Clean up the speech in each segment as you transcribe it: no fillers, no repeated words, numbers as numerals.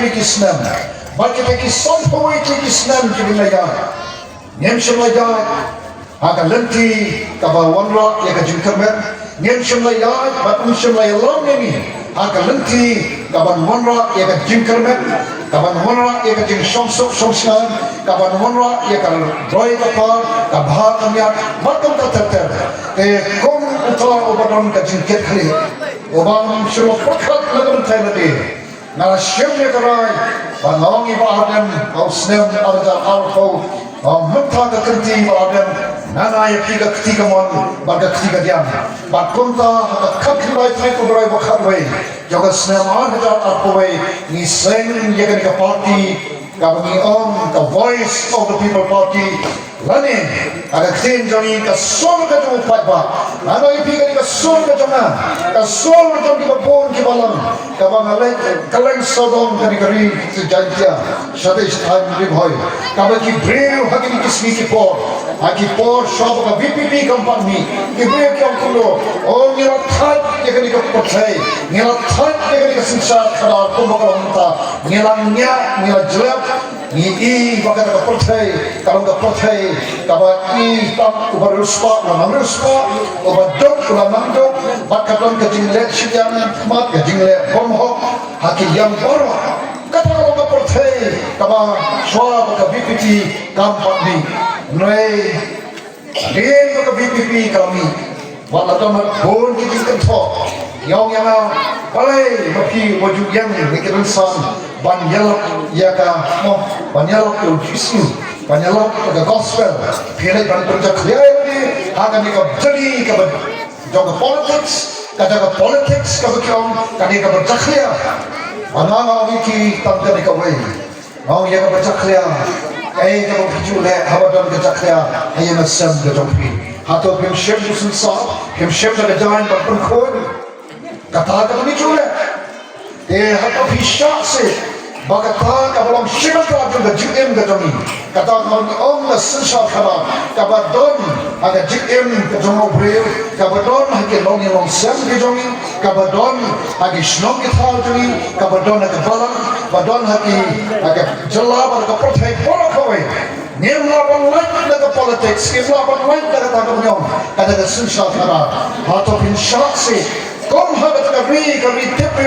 Islam. Bagi bagi sampai Islam jadi laya. Nyamsum laya akan lenti kabar wanra ya kajin kamer. Nyamsum laya batum sum laya lam ini akan lenti kabar wanra ya kajin kamer. Kabar wanra ya kajin somsuk somsan. Kabar wanra ya kan roy kapal kabah kamya batum terter. Kom utar obadon kajin kekali. Obang semua perkat lagu Thailand. Nala shimnya karai, banong iba adam, au snem arda alfau, mentah kekerti iba adam, nana ya tiga ketiga mon, baga ketiga diam, bakunta kakilai taiku berai bakharway, jaga snem arda alfauway, ni seng ya kan party, kabani the voice of the people party. Lani, ada ksin joni kasol ka jom patba. Ano ipi ka kasol ka jom na, kasol jom di babon ki balang. Kabang alay kaleng sodom kani kari sejantia. Shate time ribhoy. Kabang ki breu hagi kismi ki por. Aki por shop ka VPP company. Ki breu ki amkulo. O ngira that ye kani ka portray. Ngira that ye kani ka sinsa khada ko makalanta. Ngilangnya ngira jelap. Ni bakat ka portray. Kalau ka portray kaba tam ubar ruspa ulam ruspa ubar dok ulam dok bakaton kejingle siang mat kejingle bomho haki yang boro kata kalau percaya kaba soal ke BPP kampanye mulai dia ke BPP kami walaupun bon kita kentok yang balai bagi wujud yang mikiran san banyal ya ka mo banyal ujisu banyal ke gospel pilih bantu cakliya ini akan dikabjali ke jaga politics kata politics kebetulan kali ke bercakliya anak wiki tangga dikawai mau ya ke bercakliya ke berjule hawadan ke cakliya ayat nasam ke jompi atau himshem musulsa himshem ke jalan berpengkod kata kami jule atau hisya se Bagata kabalam shibat ka juga JM ka jami kata kami om na sensa kaba kabadon aga JM ka jomo breu kabadon hake long long sem ka jami kabadon hake snom ka thal jami kabadon ka balang badon hake aga jalla ka porthai pora khawai nemla ban light ka politics nemla ban light ka ta kanyom kata ka sensa kaba hato bin shak se kom habat ka kami tepe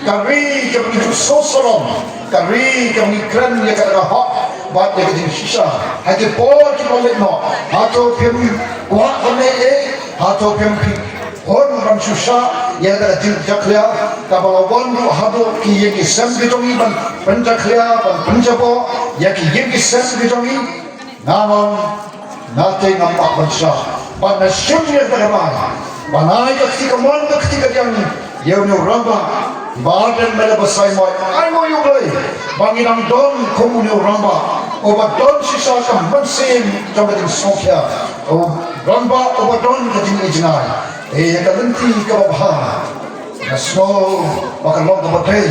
kari kami susorom kari kami kran ya kata hak bat ya kejin sisa hati por ki boleh no hato pem kuat kone hato pem hon ram susah ya kata jil jaklia kabalawan du hado ki ye ki sem ki jongi ban penjaklia ban penjapo ya ki ye ki sem ki jongi namam nate nampak bansa ban nasyum ya kata banai ketika mon ketika yang yaunya ramba badan mele basai moi ai mo yu glei banginam don komunyo ramba obat don sisa kam mensin jamatin sokya o ramba obat don kajing ijnai ya kalenti kabah nasno makalong kabatay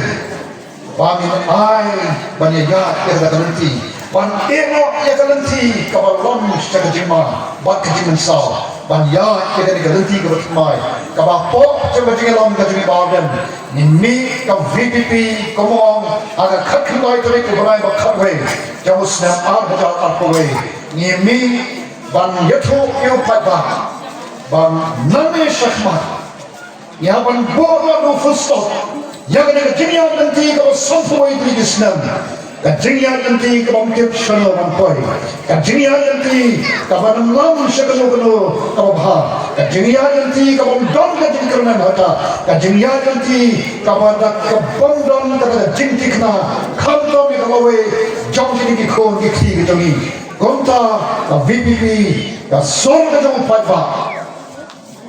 bangin ai banyaya ya kalenti ban eno ya kalenti kabalon sakajima bat kajing mensal banya kita diganti ke bertemai kabapo coba jengelam ke jengi badan ini ke VPP komong agak kakilai terik ke berai bakatwe jauh senam al-hajal al-kawai ini ban yathu yu patba ban nami syakmat ya ban bola du full stop ya kena jengi ganti ke sampai itu Islam kajingan nanti kebangkit syarul rampoi, kajingan nanti kabanam lam syakanu kanu kabah, kajingan nanti kabandon kajing kerana hata, kajingan nanti kabadak kabandon kata jintikna, kandom ikawe jom jadi kikon kiki kitongi, konta ka VPP ka som kajong patba,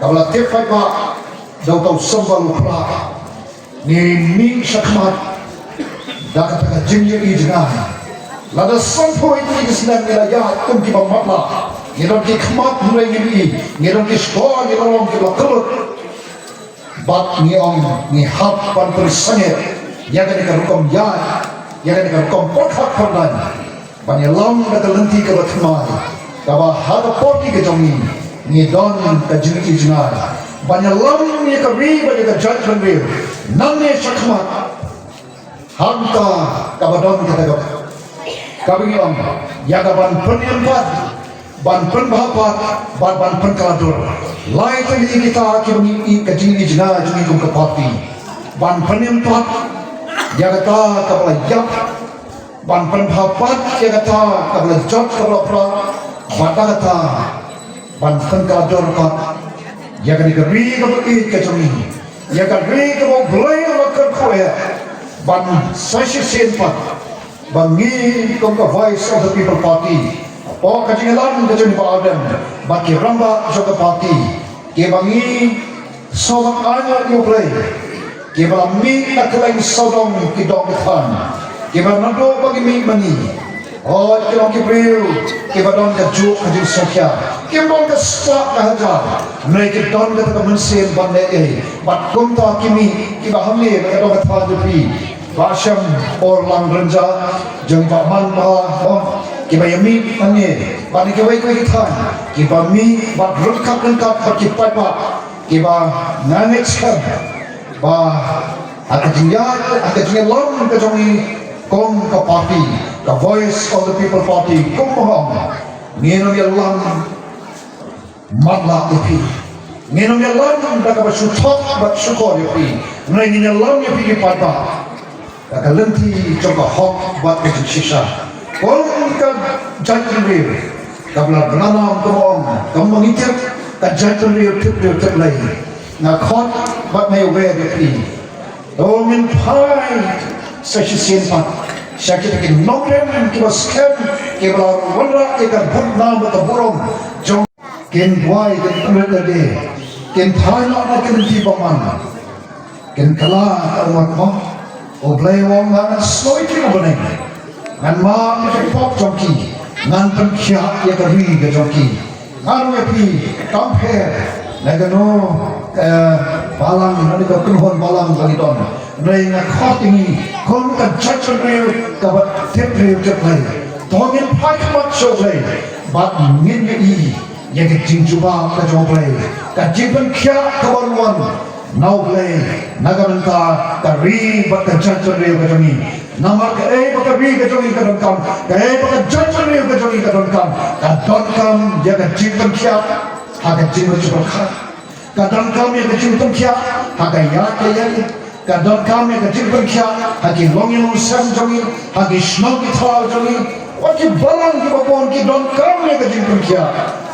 kabalatif patba, jauh tau sembal ukra, ni syakmat. Dah kata jemnya ijnah. Lada sampo itu Islam nilayat kum kita matla. Ngiron ki khmat mulai ini, ngiron ki sekolah, ngiron ki bakelut. Bat ngiong ni hab pan perisannya. Yang ada hukum ya, yang ada hukum pothak perdan. Banyalam dah lenti ke batmai. Kaba hada poti ke jongi. Ni don ke jemnya ijnah. Banyalam ni ke riba ke judgment real. Namnya syakmat. Hanta kabadon kata kabingi om yaga ban penyempat ban penbahapat ban penkaladur lai tadi kita kini kecil jina juni kum kepati ban penyempat yaga ta kabla yak ban penbahapat yaga ta kabla jot kabla pra bata kata ban penkaladur kat yaga digeri kabla kecumi yaga geri kabla belai lakar koya ban sesi senpat bangi kong ka voice of the people party o kajingalan kajun pa adam baki ramba joka party ke bangi sodong anya yo play ke balami naklaing sodong kidong khan ke banado bagi mi mani o kilong ki priu ke badon ka ju kajin sokya ke bon ka sta ka haja nei ke don ka mensen bande e bat kumta kimi ki bahamne ka dong ka thajupi Basham or lang renja jeng paman ba kiba yami ane bani kiba ikoi kitan kiba mi ba rengkap ba kipai ba kiba nanek skab ba akajinya long kajongi kong ka party the voice of the people party kong mohong ngeno ya lang matla ipi ngeno ya lang daga ba sutok ba sukor ipi ngeno ya lang ipi kipai ba Kalanti coba hok buat kejusisan. Kalau kita jatuh real, kabla benanam tomong, kamu mengikat jatuh real tip lagi. Nakot buat mayu berepi. Domin pai sesi senpat. Syakit kita nongren kita scam kita wala kita butnam atau burung. Jom ken buai ken kulade ken thana ken tibaman ken kala awan mo. Oblay wong ngan sloi ti oblay ngan ma ni pop jongki ngan penkhia ya ka ri ga jongki ngan we pi compare nagano balang nani ka kunhon balang bagi don nei na khotini kon ka judge re ka ba tep re play tongin pai mat show play bat ngin ni ya ka jingjuba ka jong play ka jiban khia ka wan now play nagamanta kari baka judgery kajami namar ka baka ri kajami kadon kam baka judgery kajami kadon kam kadon kam ya ka jiban kya haga jiban kha kadon kam ya ka jiban kya haga ya kya kadon kam ya ka jiban kya hagi longin sam jami hagi snow ki thal jami waki balang ki bapon ki don kam ya ka jiban kya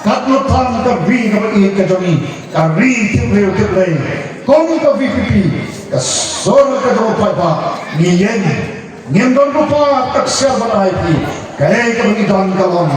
kadno tham ka ri ka jami ka ri tiple Kong ka VPP kasor ka do pa ni yen ngem don pa taksya ba IP kay ka bigidon ka lon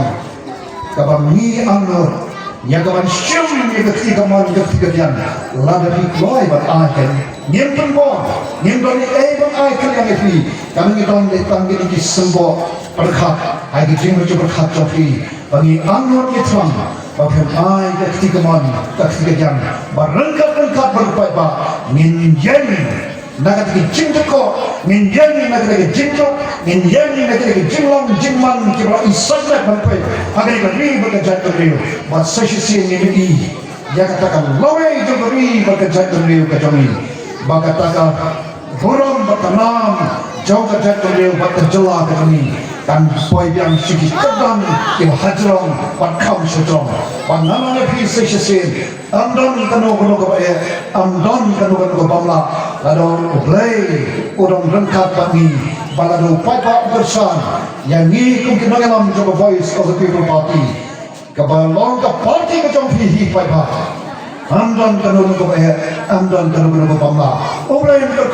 ka ba ni ano ya ka ban shim ni ka ti ka man ka ti ka yan la da bi kloy ba aken ngem don bo ngem don ni ba aken yang IP kami don de tanggi ni sembo perkhat ai ki jing ju perkhat cho fi bagi ano ni tram Bapak ai ketika man ketika jam barangkat berpai ba minjen naga tiki jingko minjen naga tiki jingko minjen naga tiki jinglong jingman kibra isakna berpai agar beri bekerja teriu buat sesi ini dia katakan lawe itu beri bekerja teriu kejami bakatakan burung bertanam jauh kerja teriu buat terjela kejami dan boy yang sikit kedam yang hajrong pan kam sejong pan namanya pi sesin amdon kanu ke bamla lalu play udang rengkat bagi balado papa bersan yang ni mungkin dalam coba voice of the people party kebalong ke party ke jong pi papa amdon kanu ke bamla play ke